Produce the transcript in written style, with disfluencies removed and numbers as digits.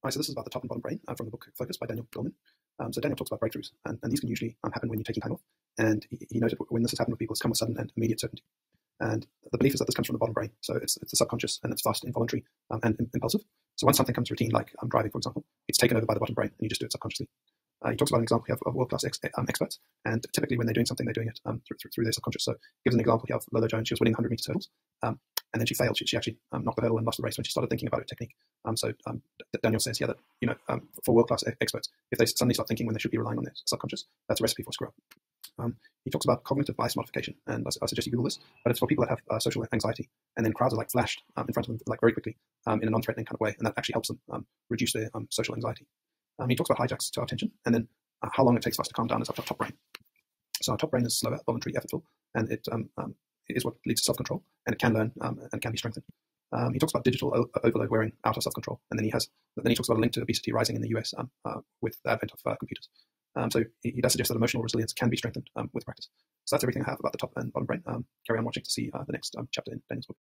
Right, so this is about the top and bottom brain from the book Focus by Daniel Goleman. So Daniel talks about breakthroughs, and these can usually happen when you're taking time off. And he noted when this has happened with people, it's come with sudden and immediate certainty. And the belief is that this comes from the bottom brain. So it's the subconscious, and it's fast, involuntary, and impulsive. So once something comes routine, like driving, for example, it's taken over by the bottom brain, and you just do it subconsciously. He talks about an example here of world-class experts, and typically when they're doing something, they're doing it through their subconscious. So he gives an example here of Lolo Jones. She was winning 100 meter hurdles, and then she failed. She actually knocked the hurdle and lost the race when she started thinking about her technique. So Daniel says here that for world-class experts, if they suddenly start thinking when they should be relying on their subconscious, that's a recipe for screw up. He talks about cognitive bias modification, and I suggest you Google this, but it's for people that have social anxiety, and then crowds are like flashed in front of them like very quickly in a non-threatening kind of way, and that actually helps them reduce their social anxiety. He talks about hijacks to our attention, and then how long it takes for us to calm down is our top brain. So our top brain is slower, voluntary, effortful, and it is what leads to self-control, and it can learn and can be strengthened. He talks about digital overload wearing out of self-control, and then he talks about a link to obesity rising in the US with the advent of computers. So he does suggest that emotional resilience can be strengthened with practice. So that's everything I have about the top and bottom brain. Carry on watching to see the next chapter in Daniel's book.